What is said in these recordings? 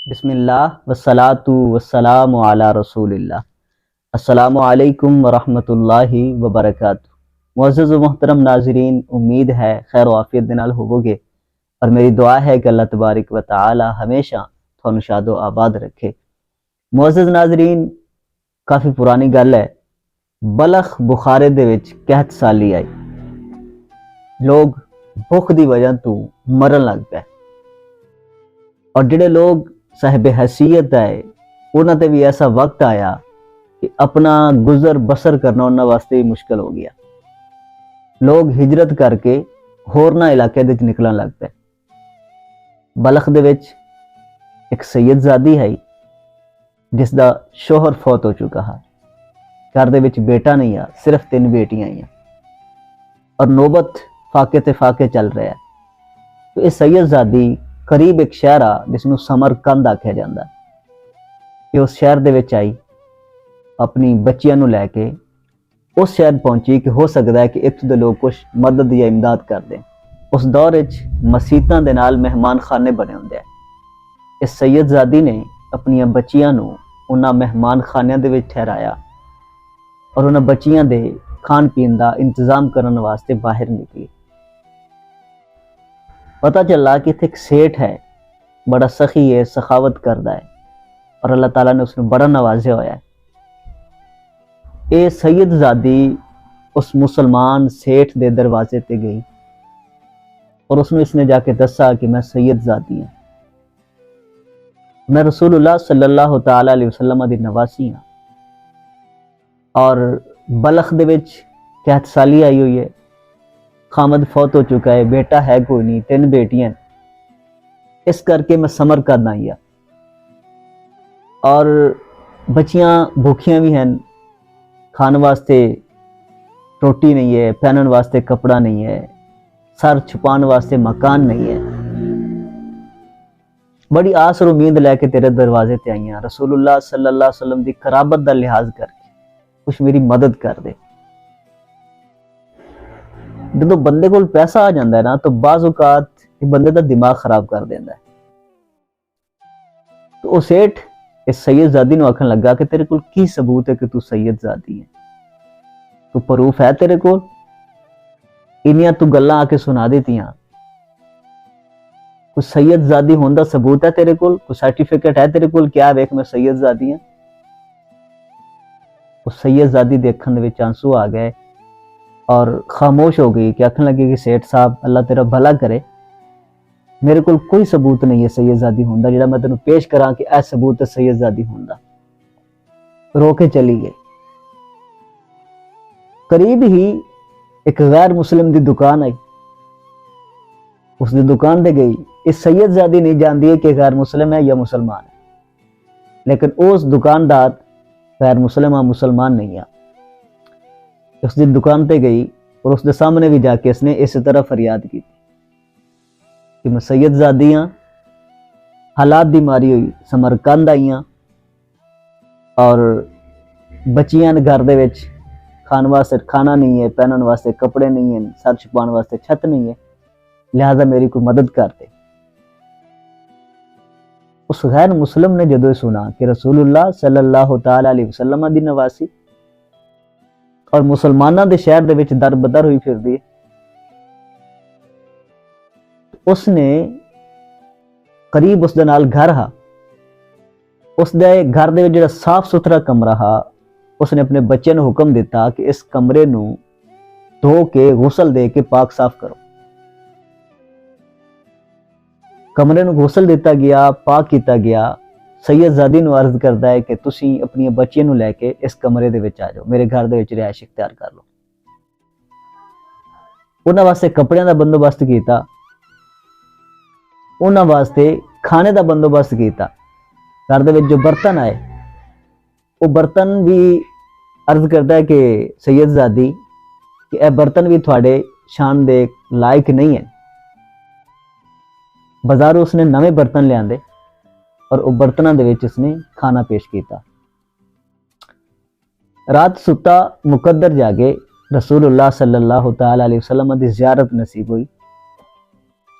بسم اللہ والصلاۃ والسلام علی رسول اللہ۔ السلام علیکم ورحمۃ اللہ وبرکاتہ۔ معزز و محترم ناظرین، امید ہے خیر و عافیت دے نال ہووگے اور میری دعا ہے کہ اللہ تبارک و تعالی ہمیشہ تھانوں شاد و آباد رکھے۔ معزز ناظرین، کافی پرانی گل ہے، بلخ بخارے دے وچ قحط سالی آئی، لوگ بھوک دی وجہ تو مرن لگ پے، اور جڑے لوگ صاحب حیثیت ہے انہاں تے بھی ایسا وقت آیا کہ اپنا گزر بسر کرنا انہاں واسطے بھی مشکل ہو گیا۔ لوگ ہجرت کر کے ہورنا علاقے دے نکلن لگ پے۔ بلخ دے وچ ایک سید زادی ہے جس دا شوہر فوت ہو چکا ہے، گھر دے وچ بیٹا نہیں ہے، صرف 3 بیٹیاں ہیں، اور نوبت فاقے تے فاقے چل رہا ہے۔ تو یہ سید زادی قریب ایک شہر آ جس نوں سمرقند آکھیا جاندا ہے، کہ اس شہر دے وچ آئی، اپنی بچیاں نوں لے کے اس شہر پہنچی کہ ہو سکتا ہے کہ اتھوں دے لوگ کچھ مدد یا امداد کر دیں۔ اس دور وچ مسیتاں دے نال مہمان خانے بنے ہوندے ہیں۔ اس سید زادی نے اپنی بچیاں نوں انہاں مہمان خانیاں دے وچ ٹھہرایا اور انہاں بچیاں دے کھان پین دا انتظام کرن واسطے باہر نکلی۔ پتہ چلا کہ ایک سیٹھ ہے، بڑا سخی ہے، سخاوت کردا ہے، اور اللہ تعالیٰ نے اس نے بڑا نوازیا ہوا ہے۔ اے سید زادی اس مسلمان سیٹھ دے دروازے تے گئی اور اس نے جا کے دسا کہ میں سید زادی ہوں، میں رسول اللہ صلی اللہ تعالی علیہ وسلم دی نواسی ہوں، اور بلخ دے وچ قحط سالی آئی ہوئی ہے، خامد فوت ہو چکا ہے، بیٹا ہے کوئی نہیں، 3 بیٹیاں ہیں، اس کر کے میں سمرقند آئی ہوں، اور بچیاں بھوکیاں بھی ہیں، کھان واسطے روٹی نہیں ہے، پہنن واسطے کپڑا نہیں ہے، سر چھپان واسطے مکان نہیں ہے۔ بڑی آس اور امید لے کے تیرے دروازے تے آئی ہیں، رسول اللہ صلی اللہ علیہ وسلم دی قرابت دا لحاظ کر کے کچھ میری مدد کر دے۔ جدو بندے کول پیسہ آ جاندہ ہے نا تو بعض اوقات بندے دا دماغ خراب کر دیندا ہے۔ تو وہ سیٹھ اس سید زادی نو آکھن لگا کہ تیرے کول کی ثبوت ہے کہ تو سید زادی ہے؟ تو پروف ہے تیرے کول؟ انیاں تو گلاں آ کے سنا دیتیاں، کوئی سید زادی ہوندا ثبوت ہے تیرے کول؟ کوئی سرٹیفکیٹ ہے تیرے کول؟ کیا ویکھ میں سید زادی ہوں؟ وہ سید زادی دیکھن دے وچ آنسو آ گئے اور خاموش ہو گئی، کہ آکھن لگے کہ سیٹھ صاحب اللہ تیرا بھلا کرے، میرے کول کوئی ثبوت نہیں ہے سید زادی ہوندا جڑا میں تینوں پیش کراں کہ اے ثبوت ہے سید زادی ہوندا۔ رو کے چلی گئی۔ قریب ہی ایک غیر مسلم دی دکان آئی، اس دی دکان دے گئی۔ اس سید زادی نہیں جاندی ہے کہ غیر مسلم ہے یا مسلمان ہے، لیکن اس دکاندار غیر مسلم مسلمان نہیں ہے۔ اس دی دکان تے گئی اور اس دے سامنے بھی جا کے اس نے اس طرح فریاد کی کہ میں سید زادی ہاں، حالات دی ماری ہوئی سمرقند آئی ہاں، اور بچیاں گھر دے وچ کھان واسطے کھانا نہیں ہے، پہنن واسطے کپڑے نہیں ہیں، سر چھپان واسطے چھت نہیں ہے، لہذا میری کوئی مدد کر دے۔ اس غیر مسلم نے جدو سنا کہ رسول اللہ صلی اللہ تعالی علیہ وسلم دی نواسی اور مسلمانوں دے شہر دے وچ در بدر ہوئی پھر دی، اس نے قریب اس دے نال گھر ہا، اس دے گھر دے وچ جڑا صاف ستھرا کمرہ ہا، اس نے اپنے بچے نو حکم دیتا کہ اس کمرے نو دھو کے غسل دے کے پاک صاف کرو۔ کمرے نو غسل دیتا گیا، پاک کیتا گیا۔ سید زادی نو عرض کردا ہے کہ تسی اپنی بچیاں نو لے کے اس کمرے دے وچ آ جاؤ، میرے گھر دے وچ رہائش اختیار کر لو۔ انہاں واسطے کپڑیاں دا بندوبست کیتا، انہاں واسطے کھانے دا بندوبست کیتا۔ گھر دے وچ جو برتن آئے وہ برتن بھی عرض کردا ہے کہ سید زادی کہ اے برتن بھی تھوڑے شان دے لائق نہیں ہیں۔ بازاروں اس نے نویں برتن لے آندے اور وہ برتناں دے وچ اس نے کھانا پیش کیتا۔ رات ستا مقدر جاگے رسول اللہ صلی اللہ تعالی علیہ وسلم دی زیارت نصیب ہوئی،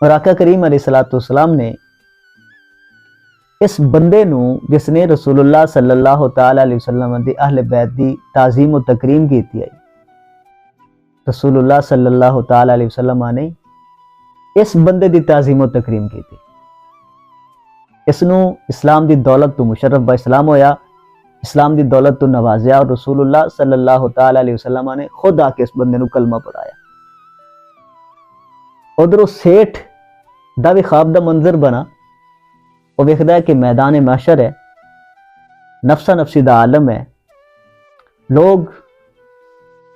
اور آقا کریم علیہ الصلوۃ والسلام نے اس بندے نو جس نے رسول اللہ صلی اللہ تعالی علیہ وسلم دی اہل بیت دی تعظیم و تکریم کیتی ہے، رسول اللہ صلی اللہ تعالی علیہ وسلم نے اس بندے دی تعظیم و تکریم کیتی، اس نو اسلام دی دولت تو مشرف با اسلام ہویا، اسلام دی دولت تو نوازیا، اور رسول اللہ صلی اللہ تعالی علیہ وسلم نے خود آ کے اس بندے نو کلمہ پڑھایا۔ ادھروں سیٹھ دا بھی خواب دا منظر بنا، وہ ویکھدا ہے کہ میدان محشر ہے، نفسا نفسی دا عالم ہے، لوگ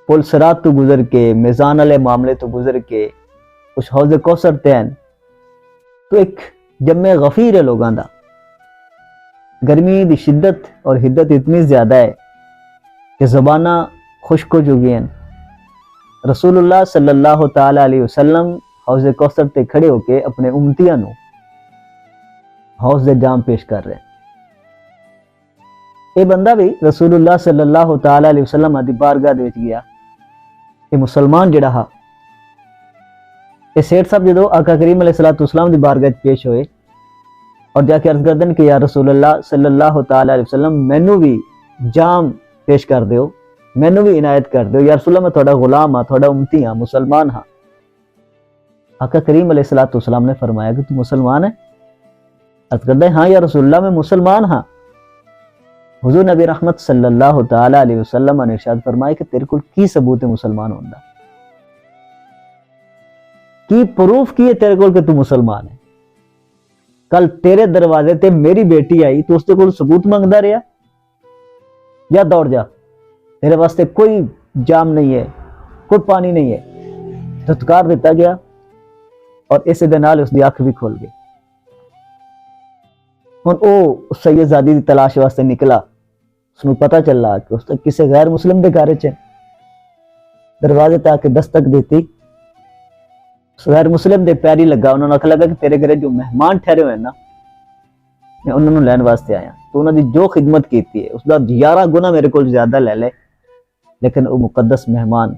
پل صراط تو گزر کے، میزان والے معاملے تو گزر کے کچھ حوض کوثر تے ہیں، تو ایک جمع غفیر ہے لوگاں دا، گرمی دی شدت اور حدت اتنی زیادہ ہے کہ زباناں خشک ہو چکی ہیں۔ رسول اللہ صلی اللہ تعالی علیہ وسلم حوض کوثر تے کھڑے ہو کے اپنے امتیاں نو حوض دے جام پیش کر رہے ہیں۔ یہ بندہ بھی رسول اللہ صلی اللہ تعالی علیہ وسلم دی بارگاہ دے وچ گیا، یہ مسلمان جڑا ہا، یہ سیٹھ صاحب جدو آقا کریم علیہ السلام دی بارگاہ پیش ہوئے اور جا کے عرض کردن کہ یا رسول اللہ صلی اللہ تعالی علیہ وسلم مینوں بھی جام پیش کر دیو، مینوں بھی عنایت کر دیو، یا رسول اللہ میں تھوڑا غلام ہاں، تھوڑا امتی ہاں، مسلمان ہاں۔ آقا کریم علیہ السلام نے فرمایا کہ تو مسلمان ہے؟ عرض کرتا ہے ہاں یا رسول اللہ میں مسلمان ہاں۔ حضور نبی رحمت صلی اللہ تعالی علیہ وسلم نے ارشاد فرمایا کہ تیرے کول کی ثبوت ہے مسلمان ہونے دا، کی پروف کی ہے تیرے کول کہ تو مسلمان ہے؟ کل تیرے دروازے تے میری بیٹی آئی تو اس دے کول ثبوت منگدا رہیا؟ یا دوڑ جا، تیرے واسطے کوئی جام نہیں ہے، کوئی پانی نہیں ہے، دھتکار دیتا گیا اور اس دے نال اس دی اکھ بھی کھل گئی۔ ہن او سید زادی دی تلاش واسطے نکلا، اس نو پتہ چلا کہ اس تک کسی غیر مسلم دے گھر چ دروازے تے آ کے دستک دیتی، اس غیر مسلم دے پیری لگا، انہوں نے آکھا لگا کہ تیرے گھرے جو مہمان ٹھہرے ہوئے نا میں انہوں نے لین واسطے آیا، تو انہوں نے جو خدمت کیتی ہے اس دا 11 گنا میرے کو زیادہ لے لے، لیکن وہ مقدس مہمان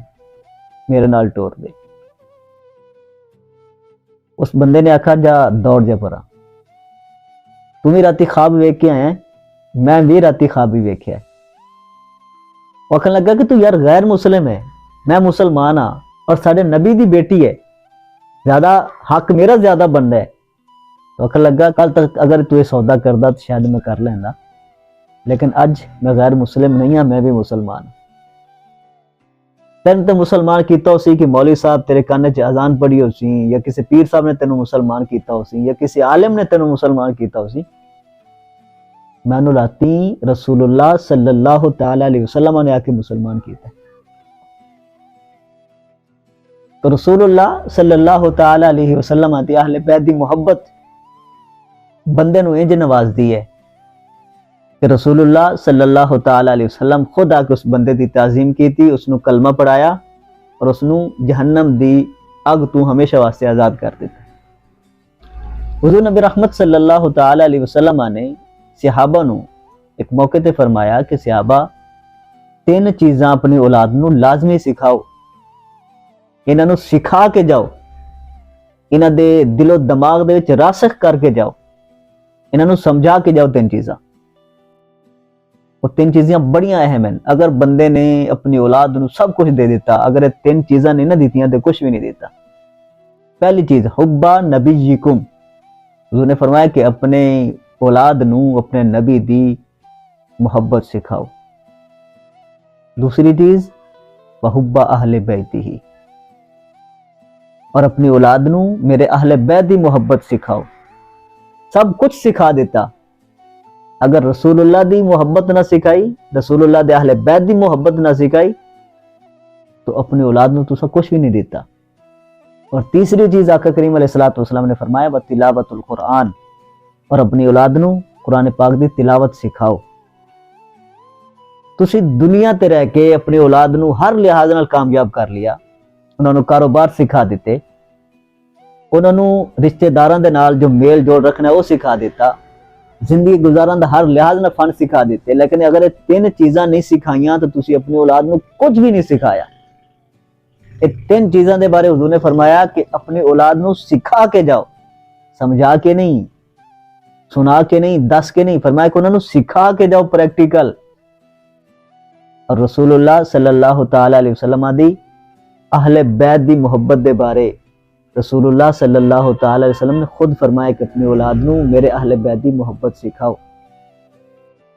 میرے نال ٹور دے۔ اس بندے نے آکھا جا دوڑ جا پرا، تم بھی راتی خواب ویکھ کے آیا، میں بھی راتی خواب بھی ویکھیا ہے۔ وہ آکھن لگا کہ تو یار غیر مسلم ہے، میں مسلمان ہاں اور ساڈے نبی دی بیٹی ہے، زیادہ حق میرا زیادہ بندا ہے۔ تو آکھن لگا کل تک اگر تو یہ سودا کردا تو شاید میں کر لیندا، لیکن اج میں غیر مسلم نہیں ہاں، میں بھی مسلمان ہوں۔ تین تو مسلمان کیتا ہو سی کہ مولوی صاحب تیرے کانے چ اذان پڑھی ہو سی، یا کسی پیر صاحب نے تینوں مسلمان کیتا ہو سی، یا کسی عالم نے تینوں مسلمان کیتا ہو سی، میں نو راتی رسول اللہ صلی اللہ تعالی علیہ وسلم نے آ کے مسلمان کیتا ہے۔ تو رسول اللہ صلی اللہ تعالی علیہ وسلم دی اہل بیت دی محبت بندے نو انج نواز دی ہے کہ رسول اللہ صلی اللہ تعالی علیہ وسلم خود آ کے اس بندے دی تعظیم کی تھی، اس نو کلمہ پڑھایا اور اس نو جہنم دی اگ تو ہمیشہ واسطے آزاد کر دیتا۔ حضور نبی رحمت صلی اللہ تعالی علیہ وسلم نے صحابہ نو ایک موقع تے فرمایا کہ صحابہ 3 چیزاں اپنی اولاد نو لازمی سکھاؤ، انہاں نو سکھا کے جاؤ، انہاں دے دل و دماغ دے وچ راسخ کر کے جاؤ، انہاں نو سمجھا کے جاؤ 3 چیزاں۔ وہ 3 چیزیں بڑیاں اہم ہیں۔ اگر بندے نے اپنی اولاد نو سب کچھ دے دیتا، اگر یہ 3 چیزاں نہیں نہ دیتیاں تو کچھ بھی نہیں دیتا۔ پہلی چیز حبا نبیکم، حضور نے فرمایا کہ اپنے اولاد نو اپنے نبی دی محبت سکھاؤ۔ دوسری چیز وحبا اہل بیتی ہی، اور اپنی اولاد نو میرے اہل بیت دی محبت سکھاؤ۔ سب کچھ سکھا دیتا، اگر رسول اللہ دی محبت نہ سکھائی، رسول اللہ دے اہل بیت دی محبت نہ سکھائی تو اپنی اولاد نو تو سب کچھ بھی نہیں دیتا۔ اور تیسری چیز آقا کریم علیہ السلام نے فرمایا وتلاوت القرآن، اور اپنی اولاد نو قرآن پاک دی تلاوت سکھاؤ۔ تسی دنیا تے رہ کے اپنی اولاد نو ہر لحاظ نال کامیاب کر لیا، انہوں نے کاروبار سکھا دیتے، انہوں نے رشتہ داراں دے نال جو میل جوڑ رکھنا ہے وہ سکھا دیتا، زندگی گزارن دا ہر لحاظ نال فن سکھا دیتے، لیکن اگر یہ 3 چیزاں نہیں سکھائیاں تو تسی اپنی اولاد نو کچھ بھی نہیں سکھایا۔ یہ 3 چیزاں دے بارے حضور نے فرمایا کہ اپنی اولاد نو سکھا کے جاؤ، سمجھا کے نہیں۔ سنا کے نہیں، دس کے نہیں، فرمایا کہ انہوں نے سکھا کے جاؤ پریکٹیکل۔ اور رسول اللہ صلی اللہ تعالی علیہ وسلم دی اہل بیت دی محبت دے بارے رسول اللہ صلی اللہ تعالی علیہ وسلم نے خود فرمایا کہ اپنی اولاد نو میرے اہل بیت دی محبت سکھاؤ۔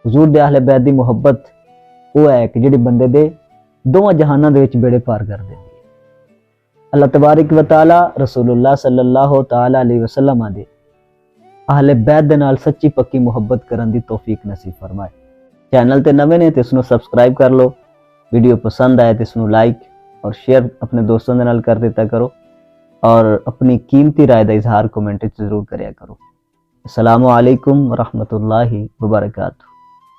حضور دے اہل بیت دی محبت وہ ہے کہ جڑی بندے دے دونوں جہاناں دے وچ بیڑے پار کر دیندی ہے۔ اللہ تبارک و تعالی رسول اللہ صلی اللہ تعالی علیہ وسلم دے اہل بیت دے نال سچی پکی محبت کرن دی توفیق نصیب فرمائے۔ چینل تے نویں نے تے اس نو سبسکرائب کر لو، ویڈیو پسند آئے تے اس نو لائک اور شیئر اپنے دوستوں دے نال کر دیتا کرو، اور اپنی قیمتی رائے دا اظہار کمنٹ وچ ضرور کریا کرو۔ السلام علیکم ورحمۃ اللہ وبرکاتہ۔